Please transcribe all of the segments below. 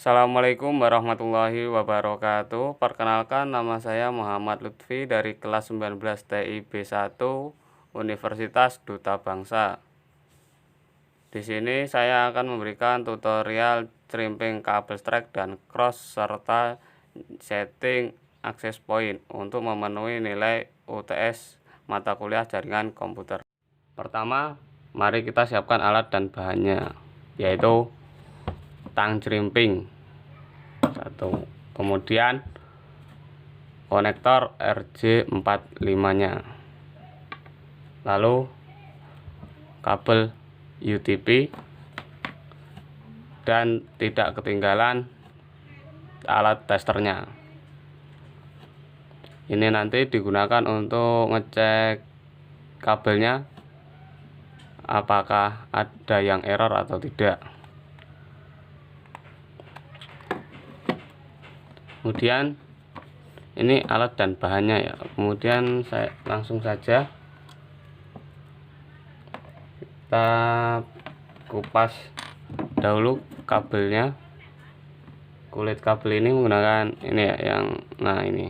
Assalamualaikum warahmatullahi wabarakatuh. Perkenalkan, nama saya Muhammad Lutfi dari kelas 19 TIB 1 Universitas Duta Bangsa. Di sini saya akan memberikan tutorial crimping kabel strike dan cross serta setting access point untuk memenuhi nilai UTS mata kuliah jaringan komputer. Pertama, mari kita siapkan alat dan bahannya, yaitu tang crimping satu, kemudian konektor RJ45 nya, lalu kabel UTP, dan tidak ketinggalan alat testernya. Ini nanti digunakan untuk ngecek kabelnya apakah ada yang error atau tidak. Kemudian ini alat dan bahannya ya. Kemudian saya langsung saja kita kupas dahulu kabelnya. Kulit kabel ini menggunakan ini ya, yang ini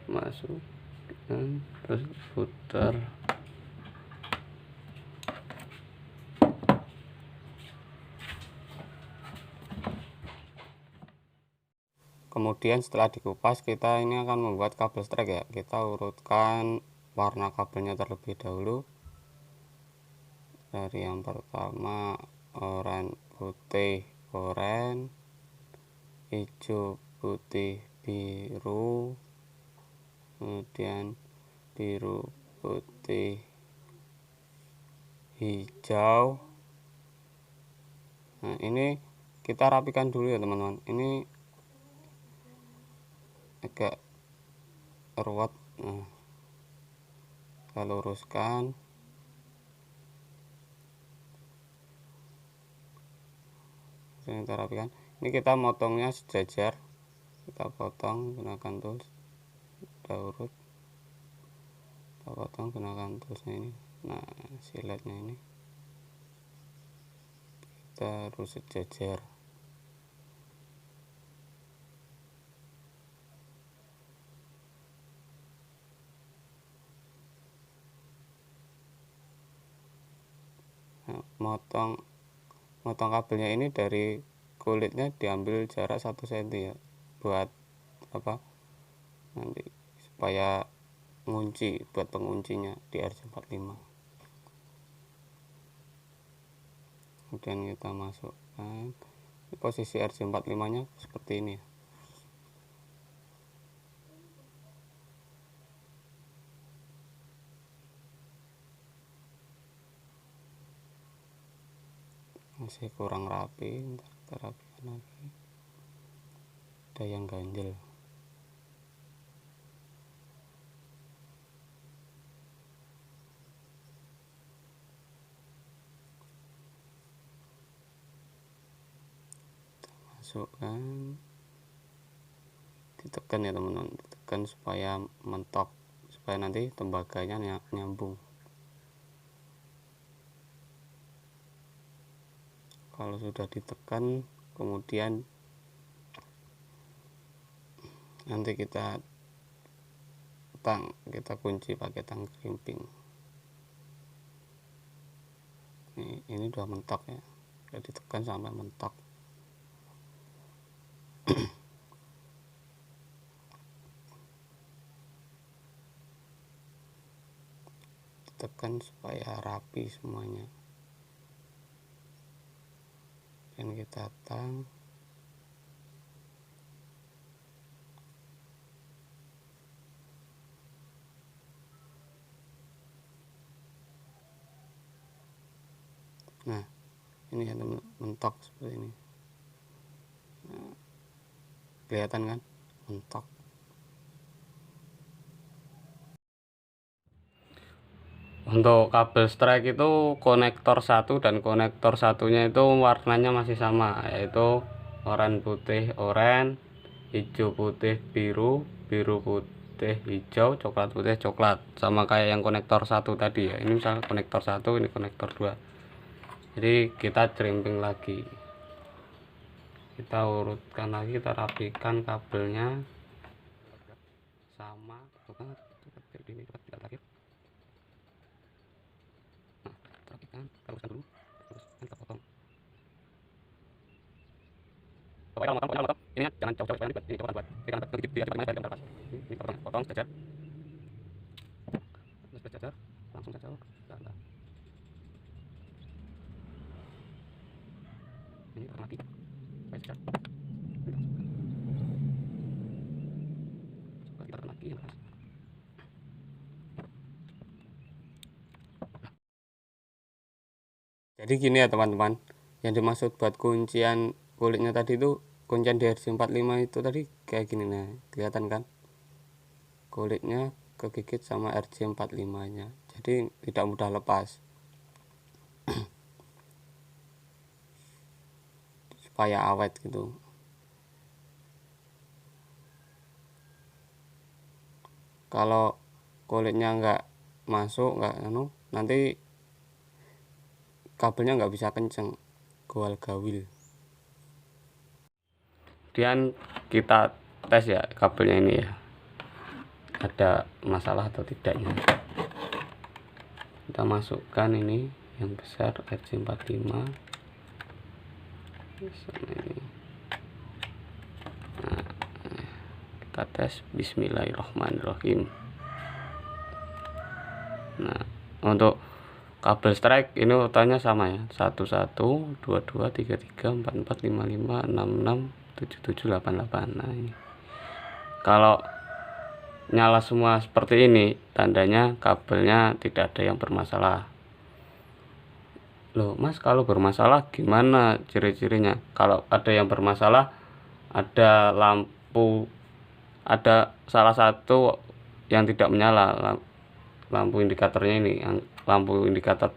masukkan terus putar. Kemudian setelah dikupas, kita ini akan membuat kabel strike ya. Kita urutkan warna kabelnya terlebih dahulu. Dari yang pertama oranye, putih, oranye, hijau, putih, biru, kemudian biru, putih, hijau. Nah, ini kita rapikan dulu ya teman-teman. Ini agak ruwet. Nah, kita luruskan. Kita rapikan. Ini kita motongnya sejajar. Kita potong gunakan tools. Kita urut. Kita potong gunakan toolsnya ini. Nah, siletnya ini kita harus sejajar. Motong kabelnya ini dari kulitnya diambil jarak 1 cm ya, buat apa nanti supaya ngunci, buat penguncinya di RJ45. Kemudian kita masukkan posisi RJ45 nya seperti ini ya. Masih kurang rapi, ntar kita rapikan lagi. Ada yang ganjel. Kita masukkan, ditekan ya teman-teman, ditekan supaya mentok, supaya nanti tembaganya nyambung. Kalau sudah ditekan, kemudian nanti kita kunci pakai tang crimping. Ini udah mentok ya, udah ditekan sampai mentok. Ditekan supaya rapi semuanya. Dan kita tang. Nah, ini ya teman, mentok seperti ini. Nah, kelihatan kan mentok. Untuk kabel strike itu konektor 1 dan konektor satunya itu warnanya masih sama, yaitu oranye putih oranye, hijau putih biru, biru putih hijau, coklat putih coklat, sama kayak yang konektor 1 tadi ya. Ini misalnya konektor 1, ini konektor 2. Jadi kita crimping lagi. kita urutkan lagi, kita rapikan kabelnya sama ini terakhir. Nah, rapikan, kita urutkan dulu, terus kita potong. Pokoknya kalau motong ini jangan jauh-jauh, supaya nanti ini coba buat ini kan begitu dia gimana dari pas ini potong sejajar, terus sejajar langsung saja nah, ini potong lagi supaya sejajar, coba kita potong lagi ya, mas. Jadi gini ya teman-teman, yang dimaksud buat kuncian kulitnya tadi itu kuncian di RJ45 itu tadi kayak gini, nah kelihatan kan kulitnya kegigit sama RJ45 nya, jadi tidak mudah lepas. Supaya awet gitu. Kalau kulitnya nggak masuk, nggak nanti kabelnya nggak bisa kenceng, gawal gawil. Kemudian kita tes ya kabelnya ini ya, ada masalah atau tidaknya. Kita masukkan ini yang besar RJ45 sama ini. Nah, kita tes, bismillahirrahmanirrahim. Nah, untuk kabel strike ini urutannya sama ya, 11 22 33 44 55 66 77 88. Nah ini kalau nyala semua seperti ini tandanya kabelnya tidak ada yang bermasalah. Loh mas, kalau bermasalah gimana ciri-cirinya? Kalau ada yang bermasalah, ada lampu, ada salah satu yang tidak menyala, lampu indikatornya ini, lampu indikator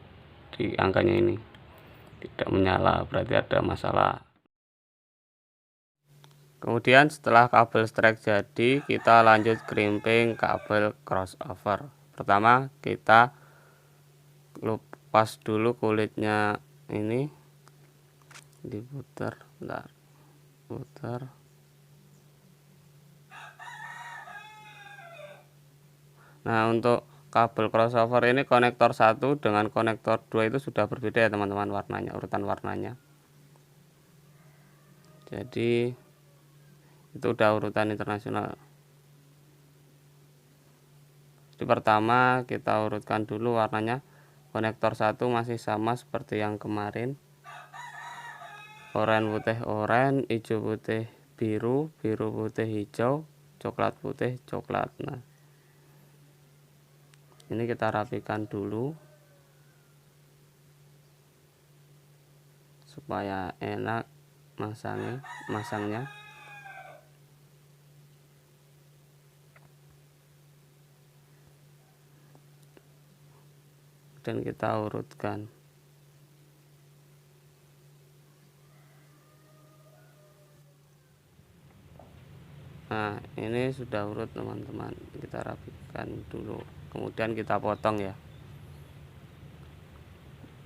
di angkanya ini tidak menyala, berarti ada masalah. Kemudian setelah kabel strike jadi, kita lanjut crimping kabel crossover. Pertama kita lepas dulu kulitnya ini, diputar, bentar, putar. Nah untuk kabel crossover ini konektor 1 dengan konektor 2 itu sudah berbeda ya teman-teman, warnanya, urutan warnanya. Jadi itu udah urutan internasional. Jadi pertama kita urutkan dulu warnanya. Konektor 1 masih sama seperti yang kemarin, oranye putih oranye, hijau putih biru, biru putih hijau, coklat putih coklat. Nah ini kita rapikan dulu supaya enak masangnya. Dan kita urutkan. Nah ini sudah urut teman-teman, kita rapikan dulu, kemudian kita potong ya.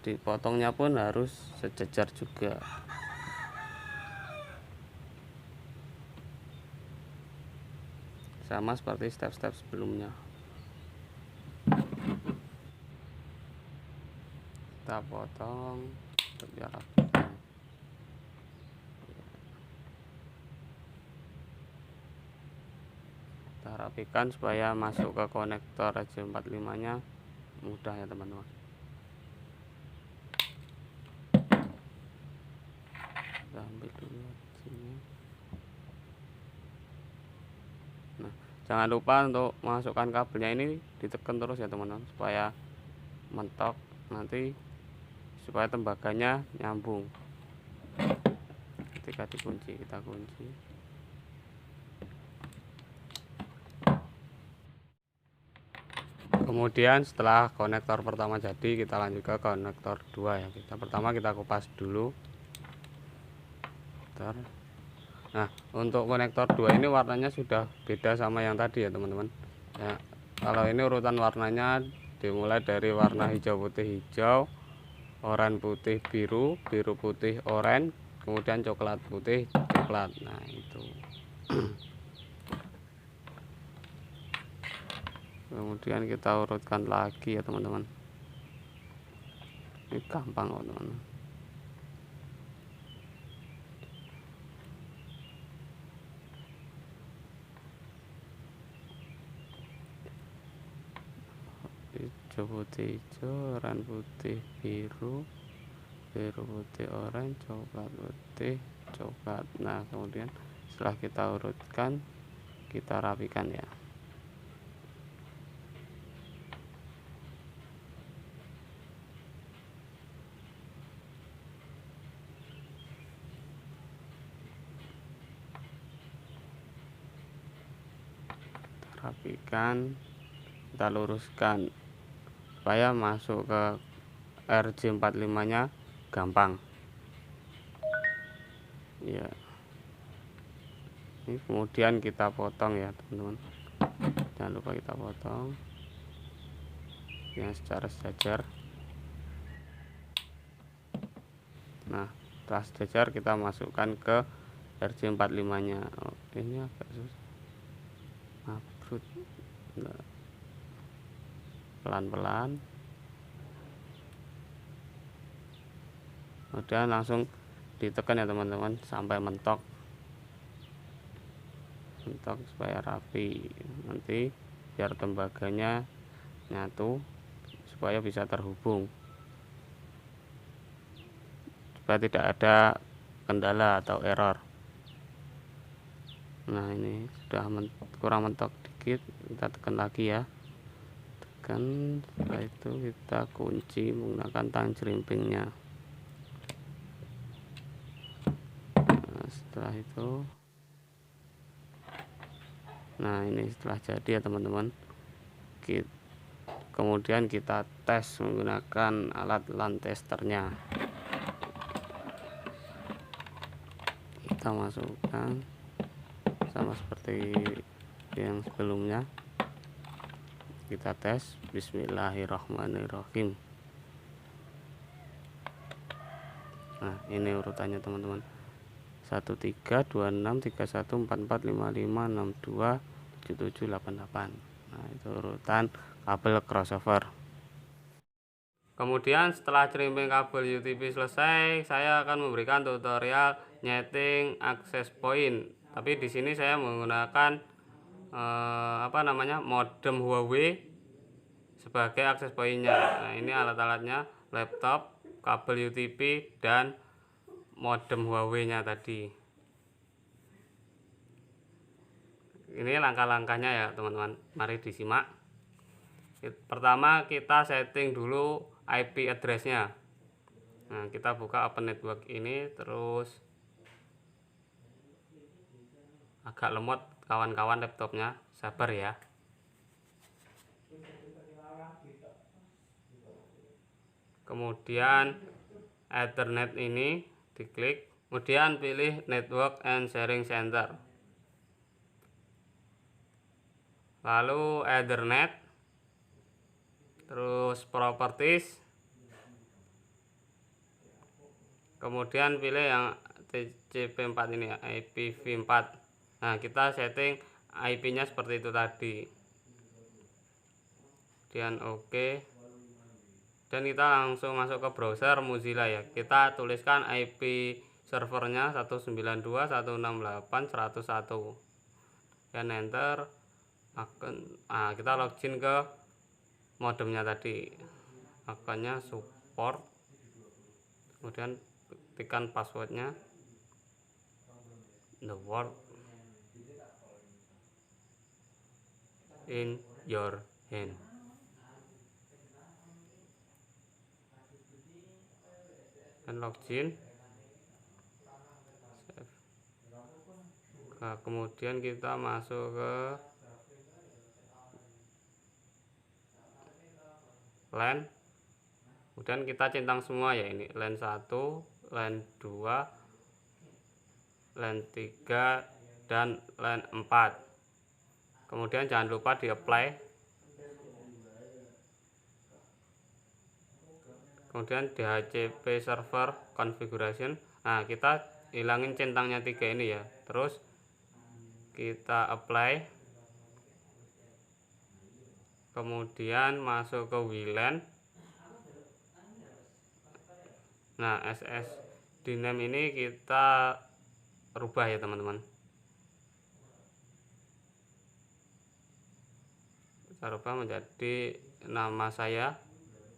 Dipotongnya pun harus sejajar juga. Sama seperti step-step sebelumnya. Kita potong biar rapi. Kita rapikan supaya masuk ke konektor RJ45 nya mudah ya teman-teman. Kita ambil dulu sini. Nah jangan lupa untuk masukkan kabelnya ini ditekan terus ya teman-teman, supaya mentok nanti, supaya tembaganya nyambung. Ketika dikunci, kita kunci. Kemudian setelah konektor pertama jadi, kita lanjut ke konektor 2 ya. Pertama kita kupas dulu. Nah untuk konektor 2 ini warnanya sudah beda sama yang tadi ya teman-teman ya. Kalau ini urutan warnanya dimulai dari warna hijau putih hijau, oranye putih biru, biru putih oranye, kemudian coklat putih, coklat. Nah itu. Kemudian kita urutkan lagi ya teman-teman. Ini gampang kok teman-teman. Hijau putih hijau, oranye putih biru, biru putih oranye, coklat putih coklat. Nah kemudian setelah kita urutkan, kita rapikan ya. Rapikan, kita luruskan supaya masuk ke RJ45 nya gampang ya. Ini kemudian kita potong ya teman-teman, jangan lupa kita potong yang secara sejajar. Nah setelah sejajar kita masukkan ke RJ45 nya. Oh, ini agak susah, mabrut, pelan-pelan, kemudian langsung ditekan ya teman-teman sampai mentok supaya rapi, nanti biar tembaganya nyatu supaya bisa terhubung, supaya tidak ada kendala atau error. Nah ini sudah kurang mentok dikit, kita tekan lagi ya, tekan. Setelah itu kita kunci menggunakan tang jerimpingnya. Nah, setelah itu, nah ini setelah jadi ya teman-teman, kemudian kita tes menggunakan alat LAN testernya. Kita masukkan sama seperti yang sebelumnya, kita tes. Bismillahirrahmanirrahim. Nah ini urutannya teman-teman, 13, 26, 31, 44, 55, 62, 77, 88. Nah itu urutan kabel crossover. Kemudian setelah jerimping kabel UTP selesai, saya akan memberikan tutorial nyeting access point. Tapi di sini saya menggunakan modem Huawei sebagai akses pointnya. Nah ini alat-alatnya, laptop, kabel UTP, dan modem Huawei nya tadi. Ini langkah-langkahnya ya teman-teman, mari disimak. Pertama kita setting dulu IP address-nya. Nah kita buka Open Network ini, terus agak lemot kawan-kawan laptopnya, sabar ya. Kemudian Ethernet ini diklik, kemudian pilih Network and Sharing Center, lalu Ethernet, terus Properties, kemudian pilih yang TCP4 ini ya, IPv4. Nah kita setting IP nya seperti itu tadi, kemudian oke, dan kita langsung masuk ke browser Mozilla ya. Kita tuliskan IP servernya 192.168.101 dan enter. Kita login ke modemnya tadi, akunnya support, kemudian tekan passwordnya, the world in your hand. Dan login. Nah, kemudian kita masuk ke LAN, kemudian kita centang semua ya, ini LAN 1, LAN 2, LAN 3, dan LAN 4. Kemudian jangan lupa di apply, kemudian DHCP server configuration. Nah kita hilangin centangnya 3 ini ya. Terus kita apply, kemudian masuk ke WLAN. Nah, SSD name ini kita rubah ya teman-teman. Kita rubah menjadi nama saya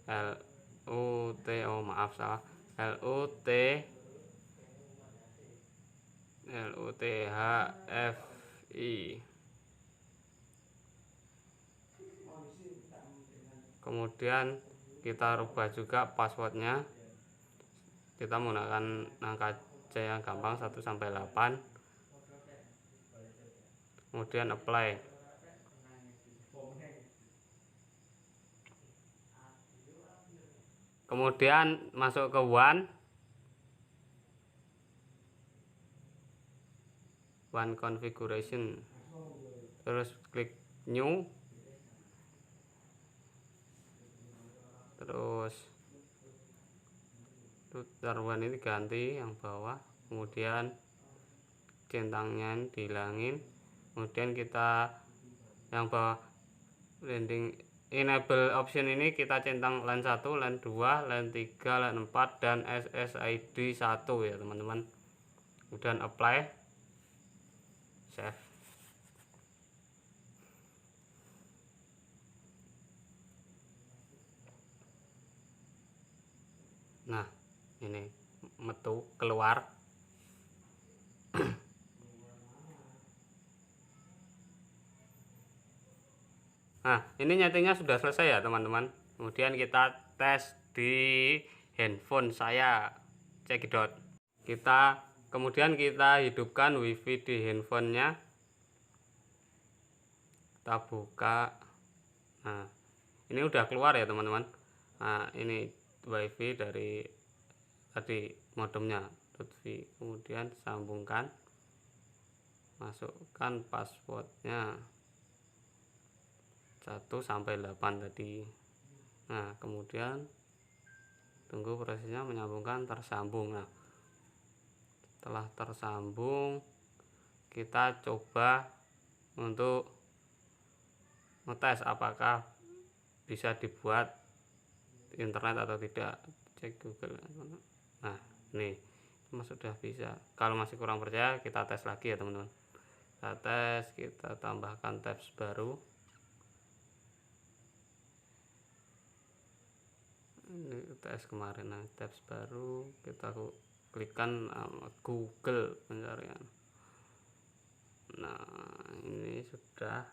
LUT, oh maaf salah, LUTHFI. Kemudian kita rubah juga passwordnya, kita menggunakan angka C yang gampang 1 sampai 8. Kemudian apply. Kemudian masuk ke one configuration, terus klik new, terus router one ini ganti yang bawah, kemudian centangnya dihilangin, kemudian kita yang bawah landing enable option ini kita centang LAN 1, LAN 2, LAN 3, LAN 4 dan SSID 1 ya teman-teman. Kemudian apply, save. Nah, ini metu keluar. Nah, ini nyetingnya sudah selesai ya teman-teman. Kemudian kita tes di handphone saya, cekidot. Kemudian kita hidupkan wifi di handphonenya. Kita buka. Nah, ini udah keluar ya teman-teman. Nah, ini wifi dari tadi modemnya .v. Kemudian sambungkan, masukkan passwordnya 1 sampai 8 tadi. Nah, kemudian tunggu prosesnya menyambungkan, tersambung. Nah, setelah tersambung kita coba untuk ngetes apakah bisa dibuat internet atau tidak. Cek Google. Nah, ini sudah bisa. Kalau masih kurang percaya, kita tes lagi ya teman-teman. Kita tes, kita tambahkan tabs baru. Ini tes kemarin. Nah, tabs baru kita klikkan Google pencarian. Nah, ini sudah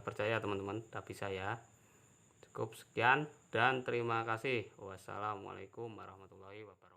percaya teman-teman, udah bisa ya. Cukup sekian dan terima kasih. Wassalamualaikum warahmatullahi wabarakatuh.